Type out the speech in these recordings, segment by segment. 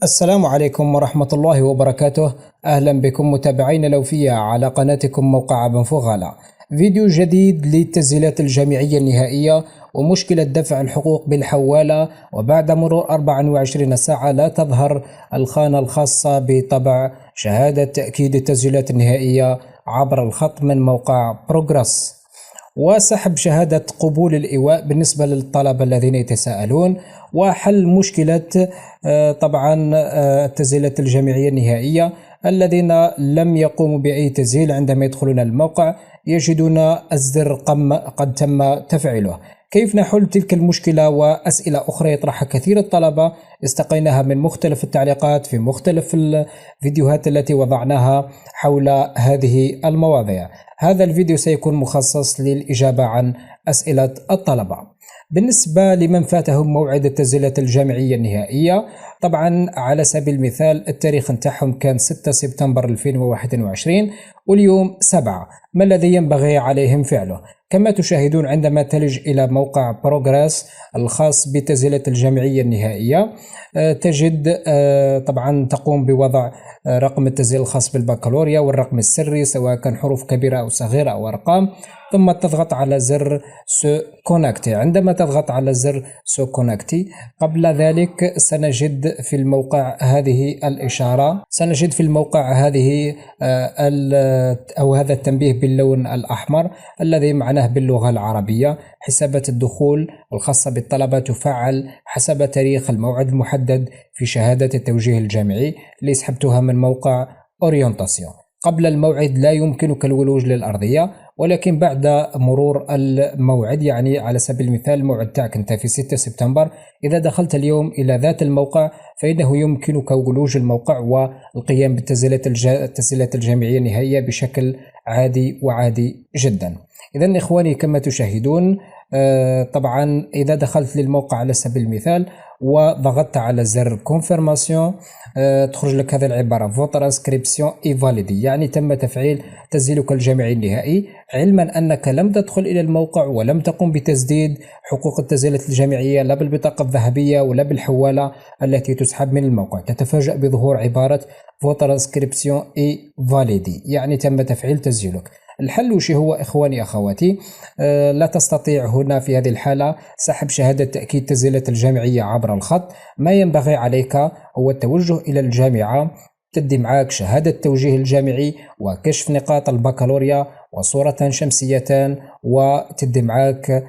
السلام عليكم ورحمة الله وبركاته. أهلا بكم متابعين الأوفياء على قناتكم موقع بن فغالة. فيديو جديد للتسجيلات الجامعية النهائية ومشكلة دفع الحقوق بالحوالة، وبعد مرور 24 ساعة لا تظهر الخانة الخاصة بطبع شهادة تأكيد التسجيلات النهائية عبر الخط من موقع بروغرس، وسحب شهادة قبول الإيواء بالنسبة للطلبة الذين يتساءلون، وحل مشكلة طبعا التسجيلات الجامعية النهائية. الذين لم يقوموا بأي تسجيل عندما يدخلون الموقع يجدون الزر قد تم تفعيله. كيف نحل تلك المشكلة وأسئلة أخرى يطرحها كثير الطلبة استقيناها من مختلف التعليقات في مختلف الفيديوهات التي وضعناها حول هذه المواضيع. هذا الفيديو سيكون مخصص للإجابة عن أسئلة الطلبة. بالنسبة لمن فاتهم موعد التسجيلات الجامعية النهائية، طبعا على سبيل المثال التاريخ نتاعهم كان 6 سبتمبر 2021 واليوم 7. ما الذي ينبغي عليهم فعله؟ كما تشاهدون عندما تلج إلى موقع بروغرس الخاص بالتسجيلات الجامعية النهائية تجد طبعا تقوم بوضع رقم التسجيل الخاص بالبكالوريا والرقم السري سواء كان حروف كبيرة أو صغيرة أو أرقام، ثم تضغط على زر سو كونكتي. عندما تضغط على زر سو كونكتي قبل ذلك سنجد في الموقع هذه الإشارة، سنجد في الموقع هذه أو هذا التنبيه باللون الأحمر الذي معناه باللغة العربية: حسابات الدخول الخاصة بالطلبة تفعل حسب تاريخ الموعد المحدد في شهادة التوجيه الجامعي اللي سحبتها من موقع أورينتاسيون. قبل الموعد لا يمكنك الولوج للأرضية، ولكن بعد مرور الموعد، يعني على سبيل المثال الموعد تاعك انت في 6 سبتمبر، إذا دخلت اليوم إلى ذات الموقع فإنه يمكنك ولوج الموقع والقيام بالتسجيلات الجامعية النهائية بشكل عادي وعادي جدا. إذن إخواني كما تشاهدون طبعا إذا دخلت للموقع على سبيل المثال وضغطت على زر كونفيرماسيون تخرج لك هذه العبارة: فوتر انسكريبسيون اي فاليدي، يعني تم تفعيل تسجيلك الجامعي النهائي، علما أنك لم تدخل إلى الموقع ولم تقم بتسديد حقوق التسجيلات الجامعية لا بالبطاقة الذهبية ولا بالحوالة التي تسحب من الموقع. تتفاجأ بظهور عبارة فوتر انسكريبسيون اي فاليدي، يعني تم تفعيل تسجيلك. الحل وش هو إخواني أخواتي؟ لا تستطيع هنا في هذه الحالة سحب شهادة تأكيد التسجيلات الجامعية عبر الخط. ما ينبغي عليك هو التوجه إلى الجامعة، تدي معك شهادة التوجيه الجامعي وكشف نقاط البكالوريا وصورة شمسيتان، وتدي معك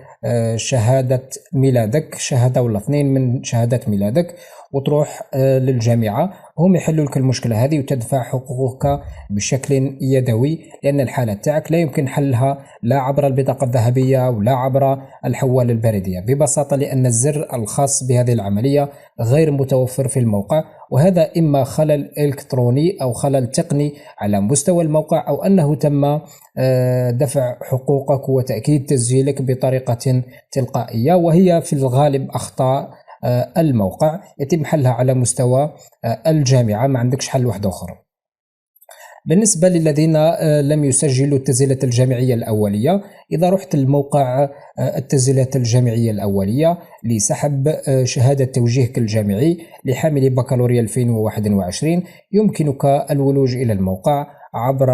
شهادة ميلادك، شهادة ولا اثنين من شهادات ميلادك، وتروح للجامعة. هم يحلوا لك المشكلة هذه وتدفع حقوقك بشكل يدوي، لأن الحالة تاعك لا يمكن حلها لا عبر البطاقة الذهبية ولا عبر الحوالة البريدية، ببساطة لأن الزر الخاص بهذه العملية غير متوفر في الموقع، وهذا إما خلل إلكتروني أو خلل تقني على مستوى الموقع، أو أنه تم دفع حقوقك وتأكيد تسجيلك بطريقة تلقائية، وهي في الغالب أخطاء الموقع يتم حلها على مستوى الجامعة، ما عندكش حل واحد آخر. بالنسبة للذين لم يسجلوا التسجيلات الجامعية الأولية، إذا رحت الموقع التسجيلات الجامعية الأولية لسحب شهادة توجيهك الجامعي لحامل بكالوريا 2021 يمكنك الولوج إلى الموقع عبر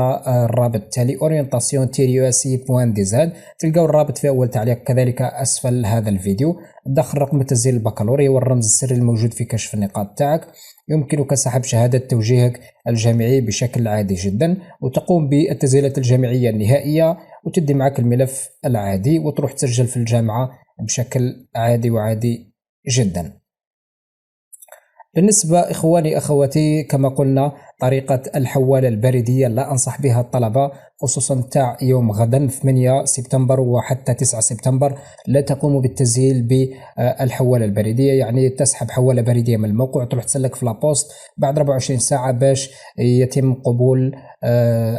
الرابط التالي orientation-uasi.dz. تلقاو الرابط في أول تعليق، كذلك أسفل هذا الفيديو. دخل رقم تسجيل البكالوريا والرمز السري الموجود في كشف النقاط تاعك. يمكنك سحب شهادة توجيهك الجامعي بشكل عادي جدا، وتقوم بالتسجيلات الجامعية النهائية وتدي معك الملف العادي وتروح تسجل في الجامعة بشكل عادي وعادي جدا. بالنسبة إخواني أخواتي كما قلنا طريقة الحوالة البريدية لا أنصح بها الطلبة، خصوصا تاع يوم غدا 8 سبتمبر وحتى 9 سبتمبر لا تقوموا بالتسجيل بالحوالة البريدية، يعني تسحب حوالة بريدية من الموقع تروح تسلك في لابوست بعد 24 ساعة باش يتم قبول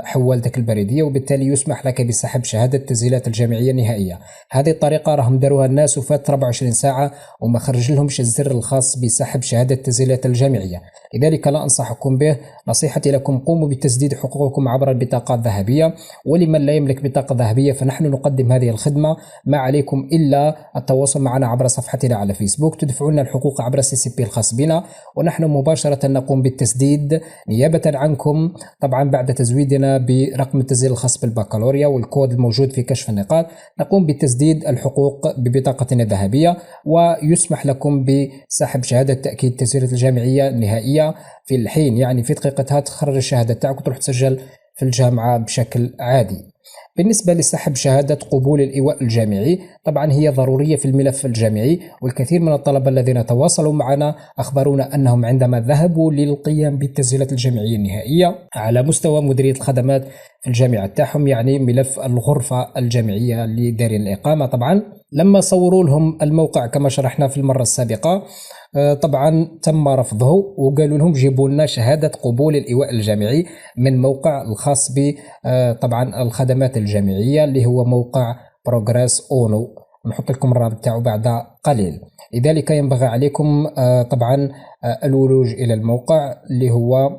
حوالتك البريدية، وبالتالي يسمح لك بسحب شهادة التسجيلات الجامعية النهائية. هذه الطريقة راهم داروها الناس وفات 24 ساعة وما خرج لهمش الزر الخاص بسحب شهادة التسجيلات الجامعية، لذلك لا أنصحكم به. نصيحتي لكم قوموا بتسديد حقوقكم عبر البطاقة الذهبية، ولمن لا يملك بطاقة ذهبية فنحن نقدم هذه الخدمة. ما عليكم إلا التواصل معنا عبر صفحتنا على فيسبوك، تدفعون الحقوق عبر CCP الخاص بنا ونحن مباشرة نقوم بالتسديد نيابة عنكم، طبعا بعد تزويدنا برقم التسجيل الخاص بالبكالوريا والكود الموجود في كشف النقاط نقوم بتسديد الحقوق ببطاقتنا الذهبية، ويسمح لكم بسحب شهادة تأكيد التسجيلات الجامعية النهائية في الحين، يعني في دقيقتها تخرج الشهادة تاعك وتروح تسجل في الجامعة بشكل عادي. بالنسبة لسحب شهادة قبول الإيواء الجامعي، طبعا هي ضرورية في الملف الجامعي، والكثير من الطلبة الذين تواصلوا معنا أخبرونا أنهم عندما ذهبوا للقيام بالتسجيلات الجامعية النهائية على مستوى مديرية الخدمات في الجامعة تاعهم، يعني ملف الغرفة الجامعية لدارين الإقامة، طبعا لما صوروا لهم الموقع كما شرحنا في المرة السابقة طبعا تم رفضه، وقالوا لهم جيبوا لنا شهادة قبول الإيواء الجامعي من موقع الخاص ب طبعا الخدمات الجامعية اللي هو موقع بروغريس اونو، نحط لكم الرابط تاعو بعد قليل. لذلك ينبغي عليكم طبعا الولوج إلى الموقع اللي هو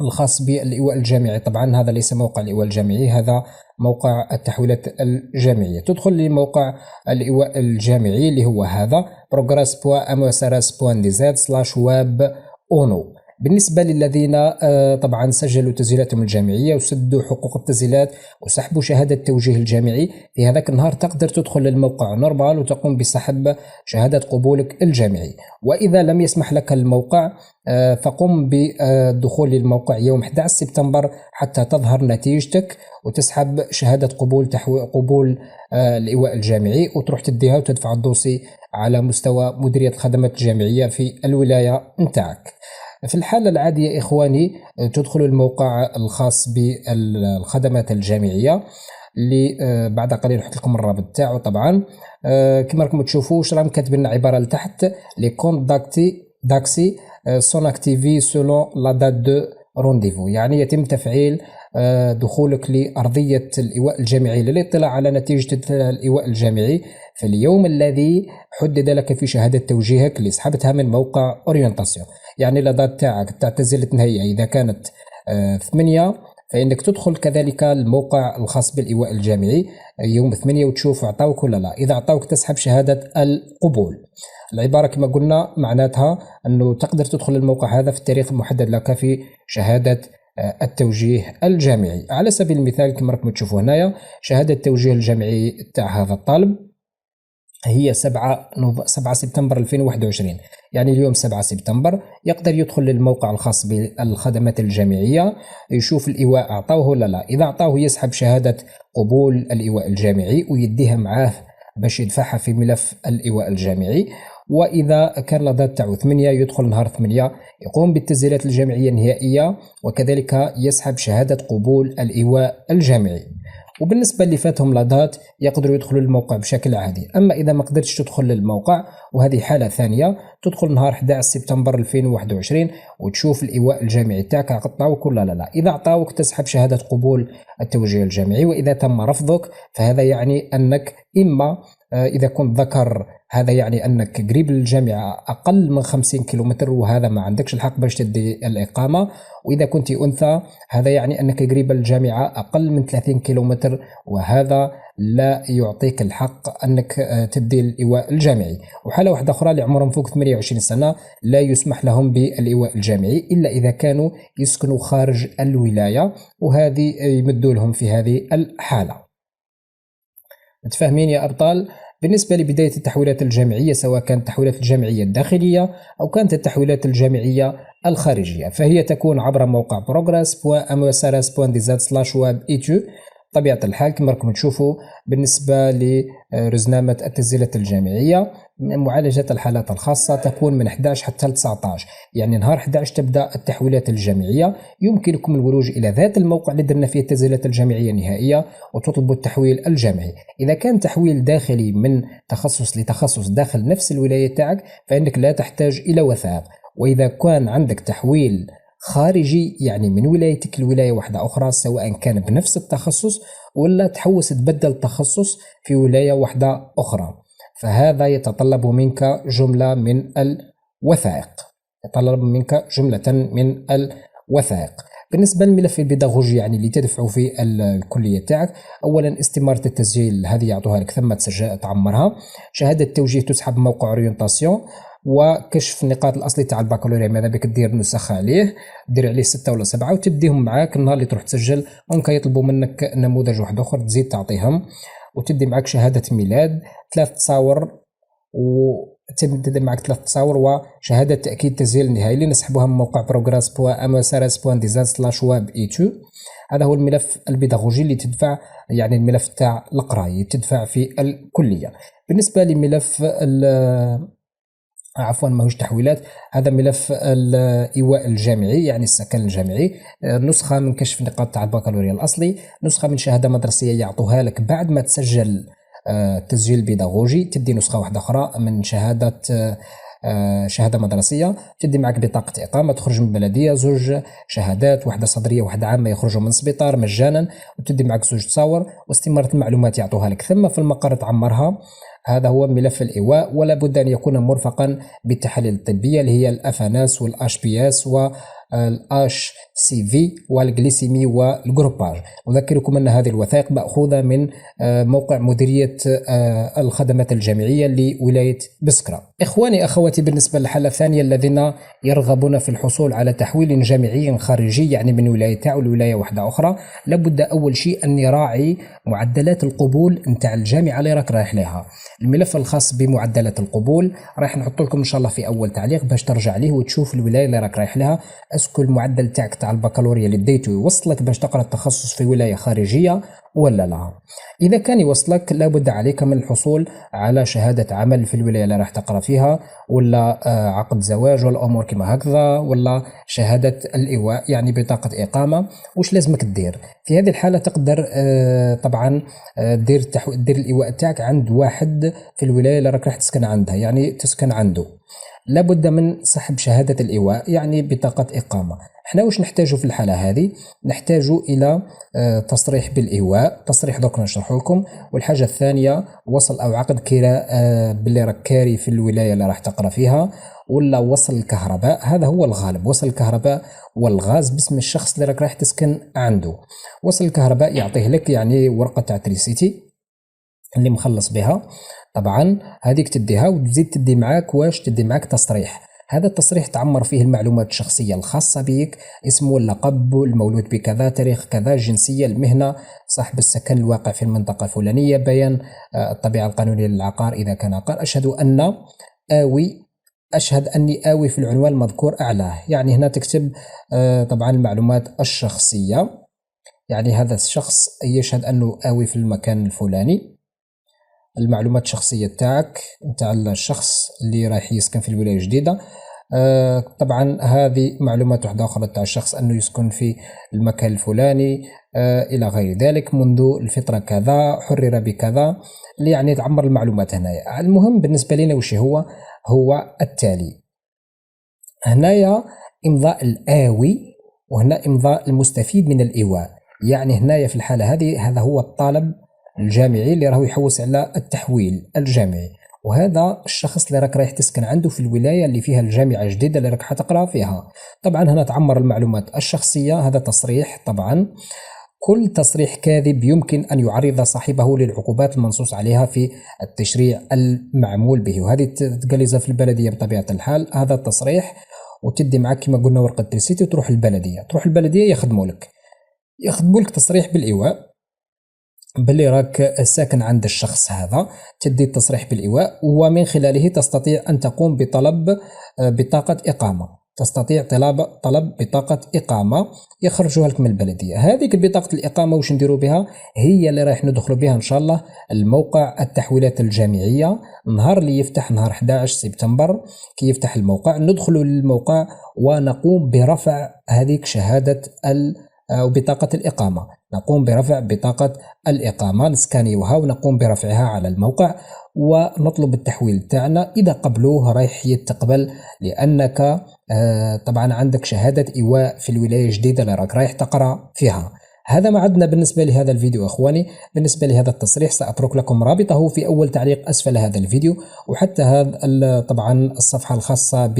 الخاص بالإيواء الجامعي. طبعا هذا ليس موقع الإيواء الجامعي، هذا موقع التحويلات الجامعية. تدخل لموقع الإيواء الجامعي اللي هو هذا progress.amsrs.dz/web-ono. بالنسبة للذين طبعا سجلوا تسجيلاتهم الجامعية وسدوا حقوق التسجيلات وسحبوا شهادة التوجيه الجامعي، في هذاك النهار تقدر تدخل للموقع نورمال وتقوم بسحب شهادة قبولك الجامعي. وإذا لم يسمح لك الموقع فقم بالدخول للموقع يوم 11 سبتمبر حتى تظهر نتيجتك وتسحب شهادة قبول الإيواء الجامعي وتروح تديها وتدفع الدوسي على مستوى مديرية الخدمات الجامعية في الولاية نتاعك. في الحالة العادية إخواني تدخلوا الموقع الخاص بالخدمات الجامعية اللي بعد قليل نحط لكم الرابط تاعو. طبعا كما راكم تشوفوا واش راهم كاتبين لنا عبارة لتحت لي كونت داكسي سون اكتيفي سولون لا دات دو رونديفو، يعني يتم تفعيل دخولك لأرضية الإيواء الجامعي للاطلاع على نتيجة الإيواء الجامعي في اليوم الذي حدد لك في شهادة توجيهك اللي سحبتها من موقع اورينتاسيون. يعني لدات تاعك تاع تسجيل النهائية إذا كانت 8 فإنك تدخل كذلك الموقع الخاص بالإيواء الجامعي يوم 8 وتشوف أعطاوك ولا لا. إذا أعطاوك تسحب شهادة القبول. العبارة كما قلنا معناتها أنه تقدر تدخل الموقع هذا في التاريخ المحدد لك في شهادة التوجيه الجامعي. على سبيل المثال كما راكم تشوفوا هنايا شهادة التوجيه الجامعي تاع هذا الطالب هي 7 سبتمبر 2021، يعني اليوم 7 سبتمبر يقدر يدخل للموقع الخاص بالخدمات الجامعية يشوف الإيواء أعطوه ولا لا. إذا أعطوه يسحب شهادة قبول الإيواء الجامعي ويديها معاه باش يدفعها في ملف الإيواء الجامعي. وإذا كان لدات تاعو 8 يدخل نهار 8 يقوم بالتسجيلات الجامعية النهائية وكذلك يسحب شهادة قبول الإيواء الجامعي. وبالنسبة اللي فاتهم لادات يقدروا يدخلوا للموقع بشكل عادي. أما إذا ما قدرتش تدخل للموقع وهذه حالة ثانية تدخل نهار 11 سبتمبر 2021 وتشوف الإيواء الجامعي تاعك عطاوك ولا لا. إذا عطاوك تسحب شهادة قبول التوجيه الجامعي، وإذا تم رفضك فهذا يعني أنك إما إذا كنت ذكر هذا يعني أنك قريب للجامعة أقل من 50 كيلومتر وهذا ما عندكش الحق باش تدي الإقامة، وإذا كنت أنثى هذا يعني أنك قريب للجامعة أقل من 30 كيلومتر وهذا لا يعطيك الحق أنك تدي الإيواء الجامعي. وحالة واحدة أخرى اللي عمرهم فوق 28 سنة لا يسمح لهم بالإيواء الجامعي إلا إذا كانوا يسكنوا خارج الولاية، وهذه يمدوا لهم في هذه الحالة. متفاهمين يا أبطال؟ بالنسبة لبداية التحويلات الجامعية سواء كانت التحويلات الجامعية الداخلية أو كانت التحويلات الجامعية الخارجية فهي تكون عبر موقع progress.amsrs.dz/web-etu. طبيعة الحال كما راكم تشوفوا بالنسبة لرزنامة التسجيلات الجامعية معالجة الحالات الخاصة تكون من 11 حتى 19، يعني نهار 11 تبدأ التحويلات الجامعية. يمكنكم الولوج إلى ذات الموقع اللي درنا فيه التسجيلات الجامعية النهائية وتطلبوا التحويل الجامعي. إذا كان تحويل داخلي من تخصص لتخصص داخل نفس الولاية تاعك فإنك لا تحتاج إلى وثائق. وإذا كان عندك تحويل خارجي يعني من ولايتك لولاية واحدة أخرى سواء كان بنفس التخصص ولا تحوس تبدل تخصص في ولاية واحدة أخرى فهذا يتطلب منك جملة من الوثائق. وثائق. بالنسبة للملف البيداغوجي يعني اللي تدفعوا في الكلية تاعك، أولا استمارة التسجيل هذه يعطوها لك ثم تسجل تعمرها، شهادة توجيه تسحب موقع اورينتاسيون، وكشف النقاط الاصلي تاع البكالوريا ماذا بك دير نسخ عليه، دير عليه 6 ولا 7 وتديهم معاك النهار اللي تروح تسجل. ممكن يطلبوا منك نموذج واحد اخر تزيد تعطيهم، وتدي معاك شهادة ميلاد، 3 تصاور، وتدي معك 3 تصاور وشهادة تأكيد تسجيل النهائي اللي نسحبوها من موقع progress.amsrs.design/web-e2. هذا هو الملف البيداغوجي اللي تدفع، يعني الملف تاع القراية تدفع في الكلية. بالنسبة لملف عفوا ماهوش تحويلات، هذا ملف الإيواء الجامعي يعني السكن الجامعي، نسخة من كشف النقاط تاع البكالوريا الأصلي، نسخة من شهادة مدرسية يعطوها لك بعد ما تسجل تسجيل بيداغوجي، تدي نسخة واحدة أخرى من شهادة مدرسية، تدي معك بطاقة إقامة تخرج من البلدية، زوج شهادات، واحدة صدرية واحدة عامة يخرجوا من السبيطار مجانا، وتدي معك زوج تصاور، واستمارة المعلومات يعطوها لك ثم في المقر تعمرها. هذا هو ملف الإيواء، ولا بد أن يكون مرفقا بالتحاليل الطبية اللي هي الأفاناس والأش بي اس والأش سي في والجليسيمي والجروباج. أذكركم أن هذه الوثائق مأخوذة من موقع مديرية الخدمات الجامعية لولاية بسكرة. إخواني أخواتي، بالنسبة للحالة الثانية الذين يرغبون في الحصول على تحويل جامعي خارجي يعني من ولاية تاع ولاية واحدة أخرى، لابد أول شيء أن يراعي معدلات القبول نتاع الجامعة اللي راك رايح لها. الملف الخاص بمعدلات القبول راح نحط لكم ان شاء الله في اول تعليق باش ترجع ليه وتشوف الولايه اللي راك رايح لها اسكو المعدل تاعك تاع البكالوريا اللي بديته يوصلك باش تقرا التخصص في ولايه خارجيه ولا لا. اذا كان يوصلك لابد عليك من الحصول على شهاده عمل في الولايه اللي راح تقرا فيها، ولا عقد زواج ولا امور كما هكذا، ولا شهاده الايواء يعني بطاقه اقامه. وش لازمك دير في هذه الحاله؟ تقدر طبعا دير الايواء تاعك عند واحد في الولايه اللي راك راح تسكن عندها، يعني تسكن عنده. لابد من سحب شهاده الايواء يعني بطاقه اقامه. احنا واش نحتاجه في الحاله هذه؟ نحتاج الى تصريح بالايواء، تصريح درك نشرح لكم. والحاجه الثانيه وصل او عقد كراء باللي راك كاري في الولايه اللي راح تقرا فيها، ولا وصل الكهرباء، هذا هو الغالب، وصل الكهرباء والغاز باسم الشخص اللي راك رايح تسكن عنده. وصل الكهرباء يعطيه لك يعني ورقه تاع تريسيتي اللي مخلص بها، طبعا هذيك تديها وتزيد تدي معاك واش تدي معاك تصريح. هذا التصريح تعمر فيه المعلومات الشخصية الخاصة بك، اسمه، اللقب، المولود بكذا، تاريخ كذا، الجنسية، المهنة، صاحب السكن الواقع في المنطقة الفلانية، بيان الطبيعة القانونية للعقار إذا كان عقار، أشهد أني آوي في العنوان المذكور أعلاه. يعني هنا تكتب طبعا المعلومات الشخصية، يعني هذا الشخص يشهد أنه آوي في المكان الفلاني. المعلومات الشخصية تاعك نتاع الشخص اللي رايح يسكن في الولاية الجديدة. طبعا هذه معلومات واحدة أخرى تاع الشخص أنه يسكن في المكان الفلاني إلى غير ذلك، منذ الفترة كذا، حرر بكذا، يعني تعمر المعلومات هنايا. المهم بالنسبة لنا وش هو التالي: هنايا إمضاء الآوي، وهنا إمضاء المستفيد من الإيواء. يعني هنايا في الحالة هذه هذا هو الطالب الجامعي اللي راهو يحوس على التحويل الجامعي، وهذا الشخص اللي راك رايح تسكن عنده في الولاية اللي فيها الجامعة الجديدة اللي راك حتقرا فيها. طبعا هنا تعمر المعلومات الشخصية، هذا تصريح. طبعا كل تصريح كاذب يمكن أن يعرض صاحبه للعقوبات المنصوص عليها في التشريع المعمول به، وهذه تجلزها في البلدية بطبيعة الحال. هذا التصريح وتدي معك كما قلنا ورقة ريسيتي وتروح البلدية يخدموا لك تصريح بالإيواء باللي راك ساكن عند الشخص هذا، تدي التصريح بالإيواء، ومن خلاله تستطيع أن تقوم بطلب بطاقة إقامة. تستطيع طلب بطاقة إقامة يخرجوها لك من البلدية. هذيك بطاقة الإقامة وش نديروا بها؟ هي اللي رايح ندخلوا بها إن شاء الله الموقع التحويلات الجامعية. نهار اللي يفتح نهار 11 سبتمبر كي يفتح الموقع، ندخلوا للموقع ونقوم برفع هذيك شهادة أو بطاقة الإقامة. نقوم برفع بطاقة الإقامة، نسكانيوها ونقوم برفعها على الموقع ونطلب التحويل تاعنا. إذا قبلوه رايح يتقبل، لأنك طبعا عندك شهادة إيواء في الولاية الجديدة اللي راك رايح تقرأ فيها. هذا ما عندنا بالنسبة لهذا الفيديو أخواني. بالنسبة لهذا التصريح سأترك لكم رابطه في أول تعليق أسفل هذا الفيديو، وحتى هذا طبعا الصفحة الخاصة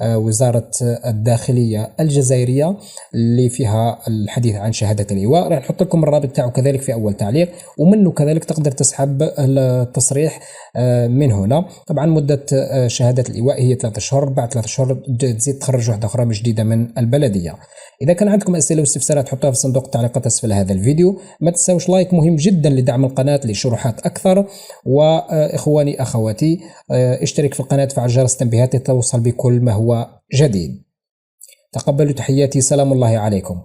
وزارة الداخلية الجزائرية اللي فيها الحديث عن شهادة اللواء. راح نحط لكم الرابط تاعو كذلك في أول تعليق، ومنه كذلك تقدر تسحب التصريح من هنا. طبعا مدة شهادة اللواء هي 3 أشهر، بعد 3 أشهر تزيد تخرج واحدة أخرى جديدة من البلدية. إذا كان عندكم أسئلة واستفسارات حطوها في صندوق التعليقات أسفل هذا الفيديو. ما تنسوش لايك، مهم جدا لدعم القناة لشروحات أكثر. وإخواني أخواتي اشترك في القناة، فعل جرس التنبيهات لتوصل بكل ما هو جديد. تقبلوا تحياتي، سلام الله عليكم.